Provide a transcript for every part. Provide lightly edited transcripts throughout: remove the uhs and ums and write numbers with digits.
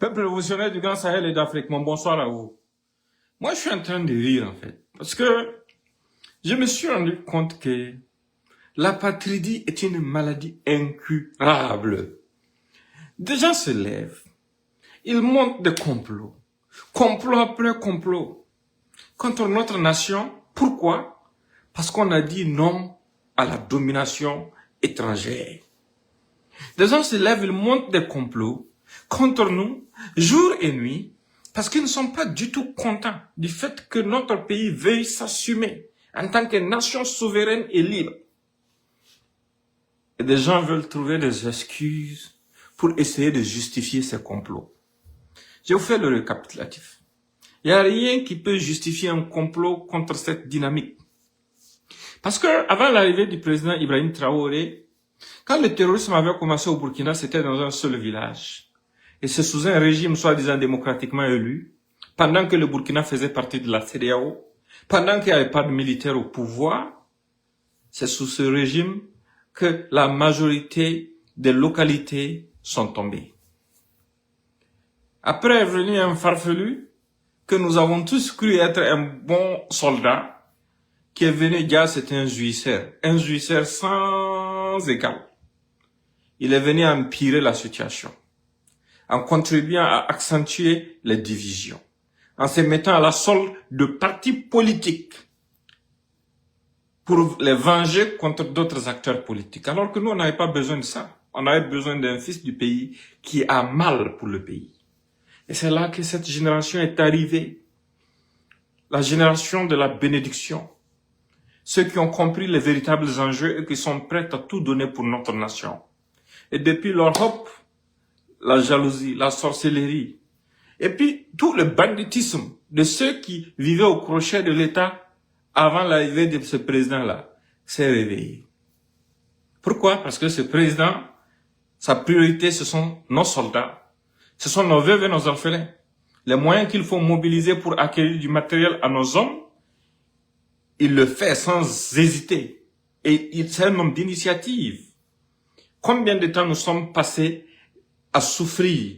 Peuple révolutionnaire du Grand Sahel et d'Afrique, mon bonsoir à vous. Moi, je suis en train de rire, en fait, parce que je me suis rendu compte que l'apatridie est une maladie incurable. Des gens se lèvent, ils montent des complots, complot après complot, contre notre nation. Pourquoi? Parce qu'on a dit non à la domination étrangère. Des gens se lèvent, ils montent des complots contre nous, jour et nuit, parce qu'ils ne sont pas du tout contents du fait que notre pays veuille s'assumer en tant que nation souveraine et libre. Et des gens veulent trouver des excuses pour essayer de justifier ces complots. Je vous fais le récapitulatif. Il n'y a rien qui peut justifier un complot contre cette dynamique. Parce que avant l'arrivée du président Ibrahim Traoré, quand le terrorisme avait commencé au Burkina, c'était dans un seul village. Et c'est sous un régime soi-disant démocratiquement élu, pendant que le Burkina faisait partie de la CEDEAO, pendant qu'il n'y avait pas de militaires au pouvoir, c'est sous ce régime que la majorité des localités sont tombées. Après est venu un farfelu que nous avons tous cru être un bon soldat, qui est venu dire c'était un jouisseur sans égal. Il est venu empirer la situation, en contribuant à accentuer les divisions, en se mettant à la solde de partis politiques pour les venger contre d'autres acteurs politiques. Alors que nous, on n'avait pas besoin de ça. On avait besoin d'un fils du pays qui a mal pour le pays. Et c'est là que cette génération est arrivée. La génération de la bénédiction. Ceux qui ont compris les véritables enjeux et qui sont prêts à tout donner pour notre nation. Et depuis leur hop, la jalousie, la sorcellerie, et puis tout le banditisme de ceux qui vivaient au crochet de l'État avant l'arrivée de ce président-là, s'est réveillé. Pourquoi? Parce que ce président, sa priorité, ce sont nos soldats, ce sont nos veuves et nos orphelins. Les moyens qu'il faut mobiliser pour acquérir du matériel à nos hommes, il le fait sans hésiter. Et c'est un homme d'initiative. Combien de temps nous sommes passés à souffrir?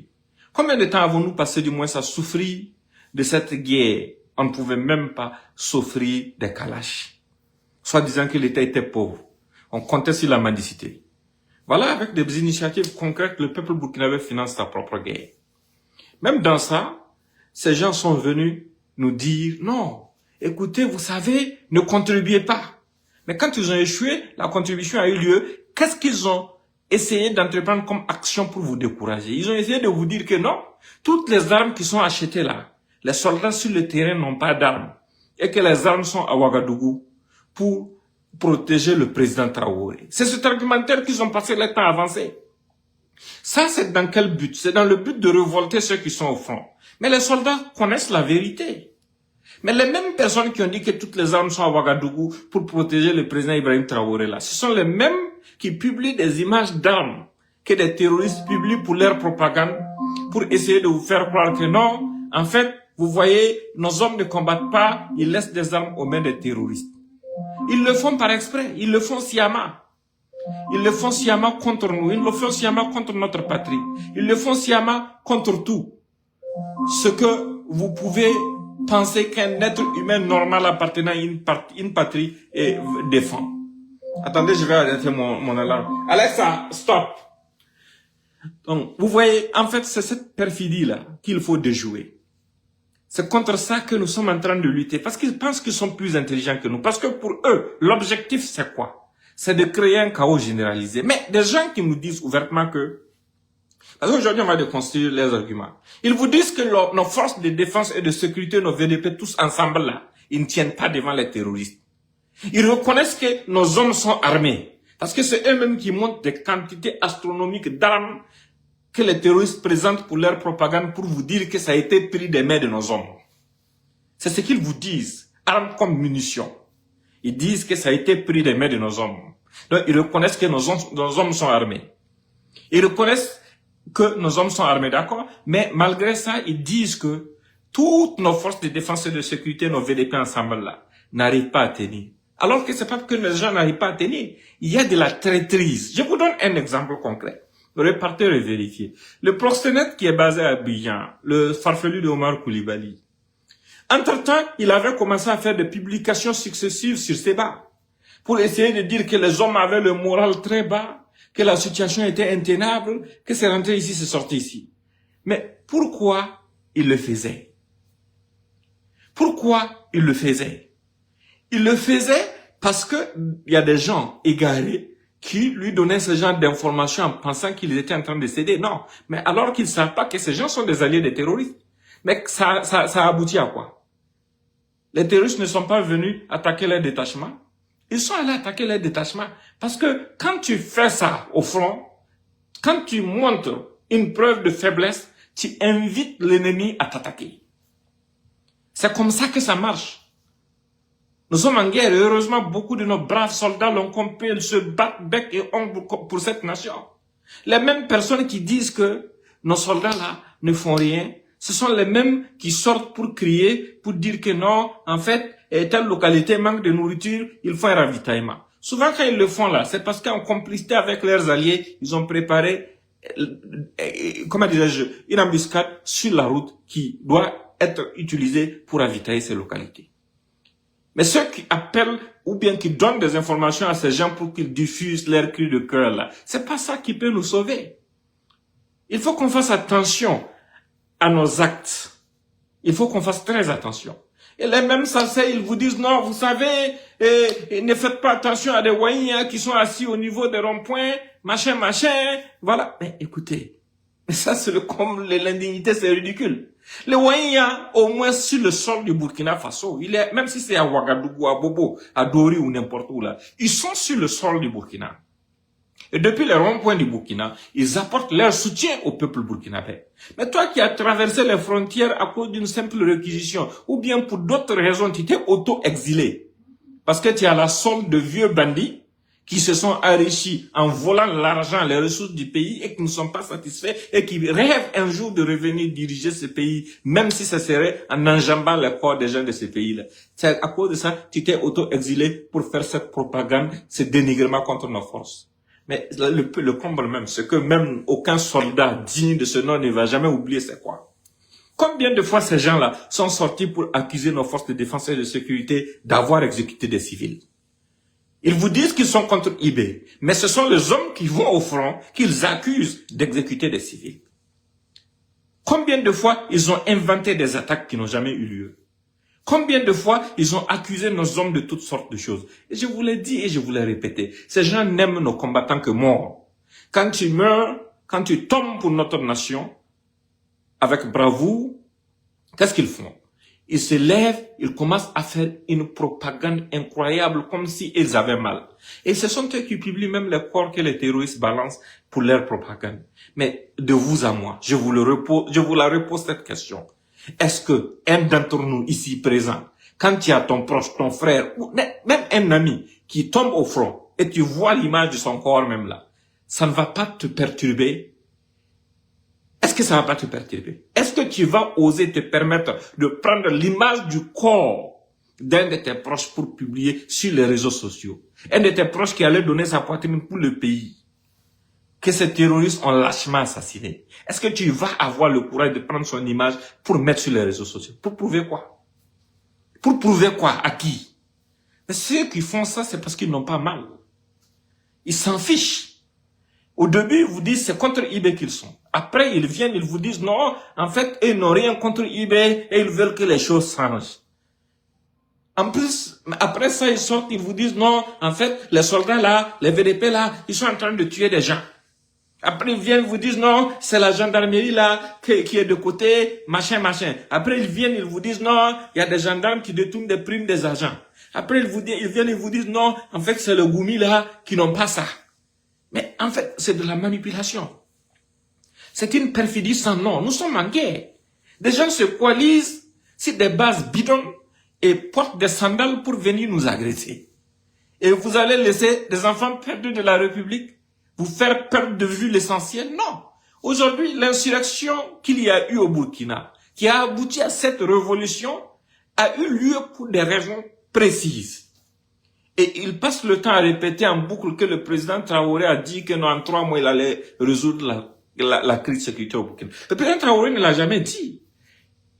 Combien de temps avons-nous passé du moins à souffrir de cette guerre? On ne pouvait même pas s'offrir des kalash. Soit disant que l'État était pauvre. On comptait sur la mendicité. Voilà, avec des initiatives concrètes, le peuple burkinabé finance sa propre guerre. Même dans ça, ces gens sont venus nous dire, non, écoutez, vous savez, ne contribuez pas. Mais quand ils ont échoué, la contribution a eu lieu. Qu'est-ce qu'ils ont essayé d'entreprendre comme action pour vous décourager? Ils ont essayé de vous dire que non, toutes les armes qui sont achetées là, les soldats sur le terrain n'ont pas d'armes. Et que les armes sont à Ouagadougou pour protéger le président Traoré. C'est cet argumentaire qu'ils ont passé le temps avancé. Ça, c'est dans quel but? C'est dans le but de révolter ceux qui sont au front. Mais les soldats connaissent la vérité. Mais les mêmes personnes qui ont dit que toutes les armes sont à Ouagadougou pour protéger le président Ibrahim Traoré là, ce sont les mêmes qui publient des images d'armes que des terroristes publient pour leur propagande, pour essayer de vous faire croire que non, en fait, vous voyez, nos hommes ne combattent pas, ils laissent des armes aux mains des terroristes. Ils le font par exprès, ils le font sciemment. Ils le font sciemment contre nous, ils le font sciemment contre notre patrie. Ils le font sciemment contre tout. Ce que vous pouvez penser qu'un être humain normal appartenant à une patrie défend. Attendez, je vais arrêter mon alarme. Alexa, stop. Donc, vous voyez, en fait, c'est cette perfidie-là qu'il faut déjouer. C'est contre ça que nous sommes en train de lutter. Parce qu'ils pensent qu'ils sont plus intelligents que nous. Parce que pour eux, l'objectif, c'est quoi? C'est de créer un chaos généralisé. Mais des gens qui nous disent ouvertement que... Parce qu'aujourd'hui, on va déconstruire les arguments. Ils vous disent que nos forces de défense et de sécurité, nos VDP, tous ensemble là, ils ne tiennent pas devant les terroristes. Ils reconnaissent que nos hommes sont armés. Parce que c'est eux-mêmes qui montrent des quantités astronomiques d'armes que les terroristes présentent pour leur propagande pour vous dire que ça a été pris des mains de nos hommes. C'est ce qu'ils vous disent. Armes comme munitions. Ils disent que ça a été pris des mains de nos hommes. Donc, ils reconnaissent que nos hommes sont armés. Ils reconnaissent que nos hommes sont armés, d'accord? Mais malgré ça, ils disent que toutes nos forces de défense et de sécurité, nos VDP ensemble là, n'arrivent pas à tenir. Alors que c'est pas que les gens n'arrivent pas à tenir. Il y a de la traîtrise. Je vous donne un exemple concret. Repartez et vérifiez. Le proxénète qui est basé à Abidjan, le farfelu de Omar Koulibaly, entre-temps, il avait commencé à faire des publications successives sur ces bas pour essayer de dire que les hommes avaient le moral très bas, que la situation était intenable, que c'est rentré ici, c'est sorti ici. Mais pourquoi il le faisait? Pourquoi il le faisait? Il le faisait parce que il y a des gens égarés qui lui donnaient ce genre d'informations en pensant qu'ils étaient en train de céder. Non, mais alors qu'ils ne savent pas que ces gens sont des alliés des terroristes. Mais ça aboutit à quoi? Les terroristes ne sont pas venus attaquer les détachements. Ils sont allés attaquer les détachements. Parce que quand tu fais ça au front, quand tu montres une preuve de faiblesse, tu invites l'ennemi à t'attaquer. C'est comme ça que ça marche. Nous sommes en guerre et heureusement beaucoup de nos braves soldats l'ont compris, ils se battent bec et ongle pour cette nation. Les mêmes personnes qui disent que nos soldats là ne font rien, ce sont les mêmes qui sortent pour crier, pour dire que non, en fait, telle localité manque de nourriture, il faut un ravitaillement. Souvent quand ils le font là, c'est parce qu'en complicité avec leurs alliés, ils ont préparé, comment dirais-je, une embuscade sur la route qui doit être utilisée pour ravitailler ces localités. Mais ceux qui appellent ou bien qui donnent des informations à ces gens pour qu'ils diffusent leurs cris de cœur là, c'est pas ça qui peut nous sauver. Il faut qu'on fasse attention à nos actes. Il faut qu'on fasse très attention. Et les mêmes sensei, ils vous disent non, vous savez, ne faites pas attention à des Wahins qui sont assis au niveau des ronds-points, machin, voilà. Mais écoutez, ça c'est comme l'indignité, c'est ridicule. Les Wahins, au moins sur le sol du Burkina Faso, même si c'est à Ouagadougou, à Bobo, à Dori ou n'importe où là, ils sont sur le sol du Burkina. Et depuis les ronds-points du Burkina, ils apportent leur soutien au peuple burkinabé. Mais toi qui as traversé les frontières à cause d'une simple réquisition, ou bien pour d'autres raisons, tu t'es auto-exilé. Parce que tu as la somme de vieux bandits qui se sont enrichis en volant l'argent, les ressources du pays et qui ne sont pas satisfaits et qui rêvent un jour de revenir diriger ce pays, même si ça serait en enjambant les corps des gens de ce pays-là. C'est à cause de ça, tu t'es auto-exilé pour faire cette propagande, ce dénigrement contre nos forces. Mais le comble même, c'est que même aucun soldat digne de ce nom ne va jamais oublier c'est quoi. Combien de fois ces gens-là sont sortis pour accuser nos forces de défense et de sécurité d'avoir exécuté des civils? Ils vous disent qu'ils sont contre IB, mais ce sont les hommes qui vont au front qu'ils accusent d'exécuter des civils. Combien de fois ils ont inventé des attaques qui n'ont jamais eu lieu? Combien de fois ils ont accusé nos hommes de toutes sortes de choses? Et je vous l'ai dit et je vous l'ai répété, ces gens n'aiment nos combattants que morts. Quand tu meurs, quand tu tombes pour notre nation, avec bravoure, qu'est-ce qu'ils font? Ils se lèvent, ils commencent à faire une propagande incroyable comme si ils avaient mal. Et ce sont eux qui publient même les corps que les terroristes balancent pour leur propagande. Mais de vous à moi, je vous la repose cette question. Est-ce que un d'entre nous ici présent, quand tu as ton proche, ton frère, ou même un ami qui tombe au front et tu vois l'image de son corps même là, ça ne va pas te perturber? Est-ce que ça va pas te perturber? Est-ce que tu vas oser te permettre de prendre l'image du corps d'un de tes proches pour publier sur les réseaux sociaux? Un de tes proches qui allait donner sa poitrine pour le pays, que ces terroristes ont lâchement assassiné. Est-ce que tu vas avoir le courage de prendre son image pour mettre sur les réseaux sociaux? Pour prouver quoi? Pour prouver quoi? À qui? Mais ceux qui font ça, c'est parce qu'ils n'ont pas mal. Ils s'en fichent. Au début, ils vous disent c'est contre IB qu'ils sont. Après, ils viennent, ils vous disent non, en fait, ils n'ont rien contre IB et ils veulent que les choses changent. En plus, après ça, ils sortent, ils vous disent non, en fait, les soldats là, les VDP là, ils sont en train de tuer des gens. Après, ils viennent, ils vous disent non, c'est la gendarmerie là, qui est de côté, machin. Après, ils viennent, ils vous disent non, il y a des gendarmes qui détournent des primes des agents. Après, ils viennent, ils vous disent non, en fait, c'est le Goumi là, qui n'ont pas ça. Mais en fait, c'est de la manipulation. C'est une perfidie sans nom. Nous sommes en guerre. Des gens se coalisent sur des bases bidons et portent des sandales pour venir nous agresser. Et vous allez laisser des enfants perdus de la République vous faire perdre de vue l'essentiel? Non. Aujourd'hui, l'insurrection qu'il y a eu au Burkina, qui a abouti à cette révolution, a eu lieu pour des raisons précises. Et il passe le temps à répéter en boucle que le président Traoré a dit que non, en 3 mois, il allait résoudre la crise sécuritaire au Burkina. Le président Traoré ne l'a jamais dit.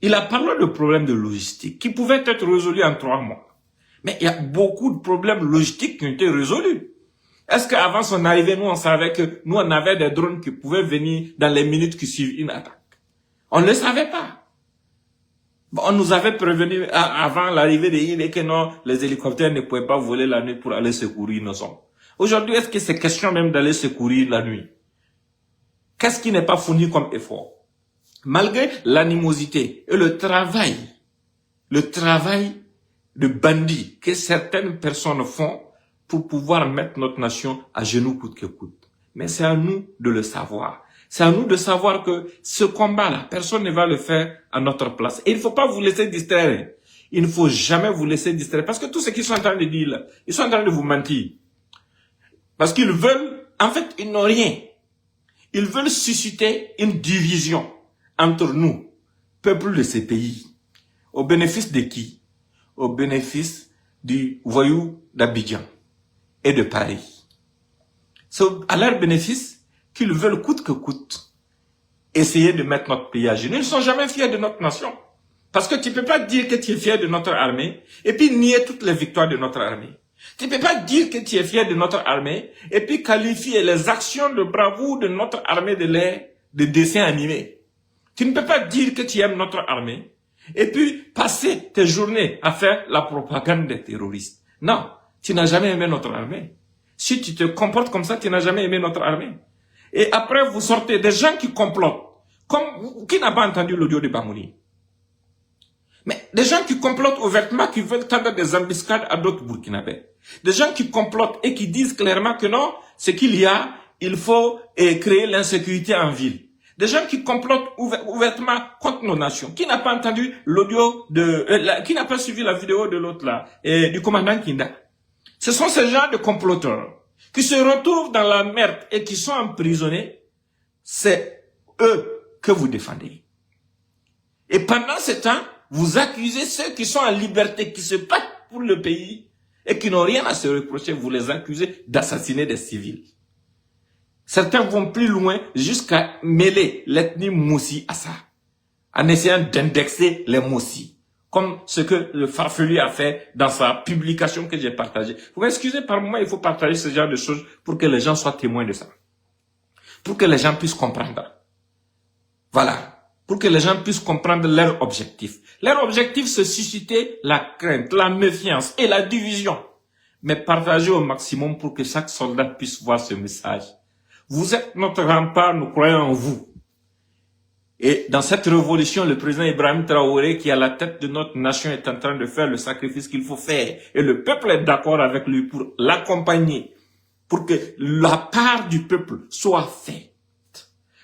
Il a parlé de problèmes de logistique qui pouvaient être résolus en 3 mois. Mais il y a beaucoup de problèmes logistiques qui ont été résolus. Est-ce qu'avant son arrivée, nous, on savait que nous, on avait des drones qui pouvaient venir dans les minutes qui suivent une attaque? On ne le savait pas. On nous avait prévenu avant l'arrivée des îles que non, les hélicoptères ne pouvaient pas voler la nuit pour aller secourir nos hommes. Aujourd'hui, est-ce que c'est question même d'aller secourir la nuit? Qu'est-ce qui n'est pas fourni comme effort? Malgré l'animosité et le travail de bandits que certaines personnes font pour pouvoir mettre notre nation à genoux coûte que coûte. Mais c'est à nous de le savoir. C'est à nous de savoir que ce combat-là, personne ne va le faire à notre place. Et il ne faut pas vous laisser distraire. Il ne faut jamais vous laisser distraire. Parce que tout ce qu'ils sont en train de dire là, ils sont en train de vous mentir. Parce qu'ils veulent, en fait, ils n'ont rien. Ils veulent susciter une division entre nous, peuple de ces pays. Au bénéfice de qui? Au bénéfice du voyou d'Abidjan et de Paris. C'est à leur bénéfice qu'ils veulent coûte que coûte essayer de mettre notre pays à genoux. Ils ne sont jamais fiers de notre nation. Parce que tu ne peux pas dire que tu es fier de notre armée et puis nier toutes les victoires de notre armée. Tu ne peux pas dire que tu es fier de notre armée et puis qualifier les actions de bravoure de notre armée de l'air de dessins animés. Tu ne peux pas dire que tu aimes notre armée et puis passer tes journées à faire la propagande des terroristes. Non, tu n'as jamais aimé notre armée. Si tu te comportes comme ça, tu n'as jamais aimé notre armée. Et après, vous sortez des gens qui complotent. Qui n'a pas entendu l'audio de Bamouni? Mais des gens qui complotent ouvertement, qui veulent tendre des embuscades à d'autres Burkinabés. Des gens qui complotent et qui disent clairement que non, ce qu'il y a, il faut créer l'insécurité en ville. Des gens qui complotent ouvertement contre nos nations. Qui n'a pas entendu l'audio qui n'a pas suivi la vidéo de l'autre là, du commandant Kinda. Ce sont ces gens de comploteurs qui se retrouvent dans la merde et qui sont emprisonnés. C'est eux que vous défendez. Et pendant ce temps, vous accusez ceux qui sont en liberté, qui se battent pour le pays et qui n'ont rien à se reprocher, vous les accusez d'assassiner des civils. Certains vont plus loin jusqu'à mêler l'ethnie Moussi à ça, en essayant d'indexer les Moussi, comme ce que le farfelu a fait dans sa publication que j'ai partagée. Vous m'excusez, par moment, il faut partager ce genre de choses pour que les gens soient témoins de ça. Pour que les gens puissent comprendre. Voilà. Pour que les gens puissent comprendre leur objectif. Leur objectif, c'est susciter la crainte, la méfiance et la division. Mais partager au maximum pour que chaque soldat puisse voir ce message. Vous êtes notre rempart, nous croyons en vous. Et dans cette révolution, le président Ibrahim Traoré, qui est à la tête de notre nation, est en train de faire le sacrifice qu'il faut faire. Et le peuple est d'accord avec lui pour l'accompagner, pour que la part du peuple soit faite,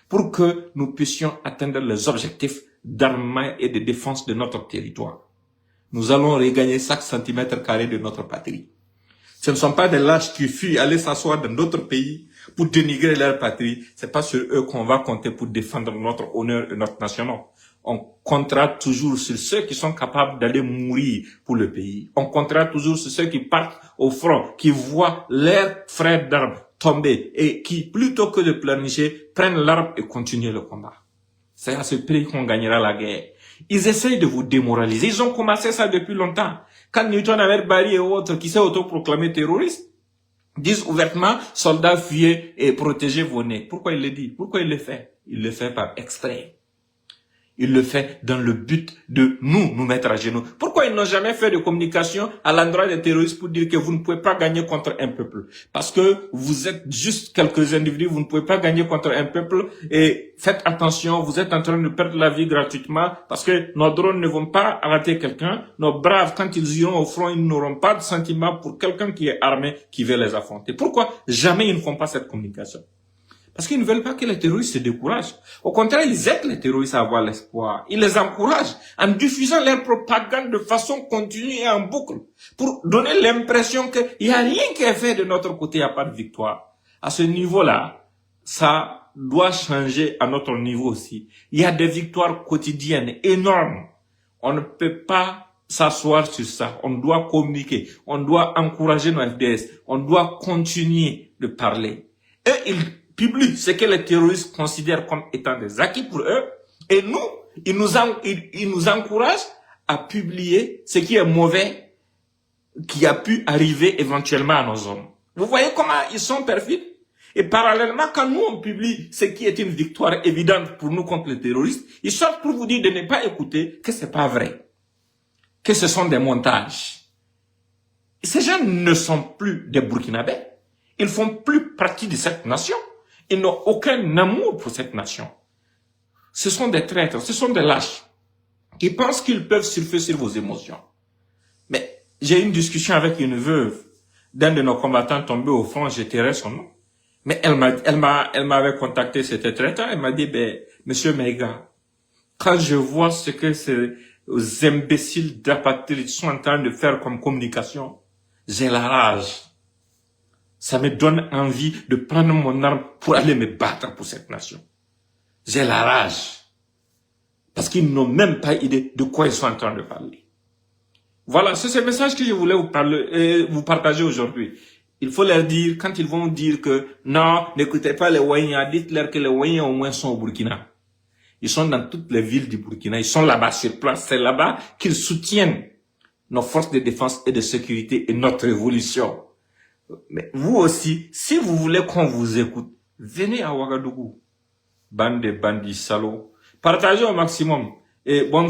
pour que nous puissions atteindre les objectifs d'armement et de défense de notre territoire. Nous allons regagner chaque centimètre carré de notre patrie. Ce ne sont pas des lâches qui fuient aller s'asseoir dans d'autres pays pour dénigrer leur patrie. C'est pas sur eux qu'on va compter pour défendre notre honneur et notre nation. Non. On comptera toujours sur ceux qui sont capables d'aller mourir pour le pays. On comptera toujours sur ceux qui partent au front, qui voient leurs frères d'armes tomber et qui, plutôt que de planifier, prennent l'arme et continuent le combat. C'est à ce prix qu'on gagnera la guerre. Ils essayent de vous démoraliser. Ils ont commencé ça depuis longtemps. Quand Newton avait Barry et autres qui s'est autoproclamé terroriste, disent ouvertement, soldats, fuyez et protégez vos nez. Pourquoi il le dit? Pourquoi il le fait? Il le fait par extrait. Il le fait dans le but de nous mettre à genoux. Pourquoi ils n'ont jamais fait de communication à l'endroit des terroristes pour dire que vous ne pouvez pas gagner contre un peuple? Parce que vous êtes juste quelques individus, vous ne pouvez pas gagner contre un peuple et faites attention, vous êtes en train de perdre la vie gratuitement parce que nos drones ne vont pas arrêter quelqu'un. Nos braves, quand ils iront au front, ils n'auront pas de sentiment pour quelqu'un qui est armé, qui veut les affronter. Pourquoi jamais ils ne font pas cette communication? Parce qu'ils ne veulent pas que les terroristes se découragent. Au contraire, ils aident les terroristes à avoir l'espoir. Ils les encouragent en diffusant leur propagande de façon continue et en boucle pour donner l'impression qu'il n'y a rien qui est fait de notre côté, il n'y a pas de victoire. À ce niveau-là, ça doit changer à notre niveau aussi. Il y a des victoires quotidiennes énormes. On ne peut pas s'asseoir sur ça. On doit communiquer. On doit encourager nos FDS. On doit continuer de parler. Eux, ils publient ce que les terroristes considèrent comme étant des acquis pour eux. Et nous, ils nous encouragent à publier ce qui est mauvais, qui a pu arriver éventuellement à nos hommes. Vous voyez comment ils sont perfides? Et parallèlement, quand nous on publie ce qui est une victoire évidente pour nous contre les terroristes, ils sortent pour vous dire de ne pas écouter, que c'est pas vrai, que ce sont des montages. Et ces gens ne sont plus des Burkinabés. Ils font plus partie de cette nation. Ils n'ont aucun amour pour cette nation. Ce sont des traîtres, ce sont des lâches. Ils pensent qu'ils peuvent surfer sur vos émotions. Mais j'ai eu une discussion avec une veuve d'un de nos combattants tombés au front, je tairai son nom. Mais elle m'avait contacté, c'était très tard, elle m'a dit, monsieur Maïga, quand je vois ce que ces imbéciles d'apatrides sont en train de faire comme communication, j'ai la rage. Ça me donne envie de prendre mon arme pour aller me battre pour cette nation. J'ai la rage. Parce qu'ils n'ont même pas idée de quoi ils sont en train de parler. Voilà, c'est ce message que je voulais vous partager aujourd'hui. Il faut leur dire, quand ils vont dire que non, n'écoutez pas les Ouaïens, dites-leur que les Ouaïens au moins sont au Burkina. Ils sont dans toutes les villes du Burkina, ils sont là-bas sur place, c'est là-bas qu'ils soutiennent nos forces de défense et de sécurité et notre révolution. Mais vous aussi, si vous voulez qu'on vous écoute, venez à Ouagadougou. Bande de bandits salauds. Partagez au maximum. Et bonne